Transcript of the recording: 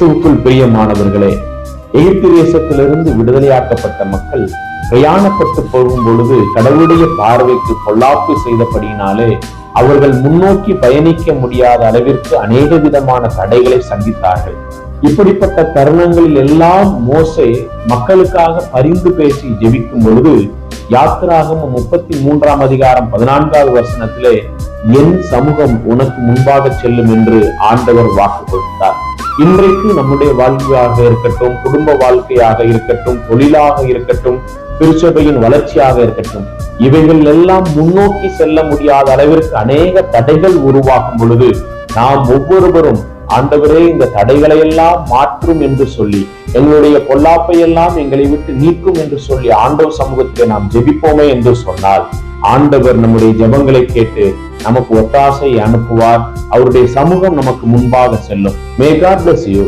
கிறிஸ்துவுக்குள் பிரியமானவர்களே, எகிப்து தேசத்திலிருந்து விடுதலையாக்கப்பட்ட மக்கள் பிரயாணப்பட்டு போகும் பொழுது கடவுளுடைய பார்வைக்கு பொல்லாப்பு செய்தபடியினாலே அவர்கள் முன்னோக்கி பயணிக்க முடியாத அளவிற்கு அநேக விதமான தடைகளை சந்தித்தார்கள். இப்படிப்பட்ட தருணங்களில் எல்லாம் மோசே மக்களுக்காக பரிந்து பேசி ஜெபிக்கும் பொழுது யாத்திராகமம் 33 அதிகாரம் 14வது வசனத்திலே என் சமூகம் உனக்கு முன்பாக செல்லும் என்று ஆண்டவர் வாக்கு கொடுத்தார். இன்றைக்கு நம்முடைய வாழ்க்கையாக இருக்கட்டும், குடும்ப வாழ்க்கையாக இருக்கட்டும், தொழிலாக இருக்கட்டும், திருச்சபையின் வளர்ச்சியாக இருக்கட்டும், இவைகள் எல்லாம் முன்னோக்கி செல்ல முடியாத அளவிற்கு அநேக தடைகள் உருவாகும் பொழுது நாம் ஒவ்வொருவரும் ஆண்டவரே இந்த தடைகளை எல்லாம் மாற்றும் என்று சொல்லி, எங்களுடைய பொல்லாப்பை எல்லாம் எங்களை விட்டு நீக்கும் என்று சொல்லி ஆண்டவர் சமூகத்தை நாம் ஜெபிப்போமே என்று சொன்னால் ஆண்டவர் நம்முடைய ஜெபங்களை கேட்டு நமக்கு ஒத்தாசை அனுப்புவார். அவருடைய சமூகம் நமக்கு முன்பாக செல்லும். May God bless you.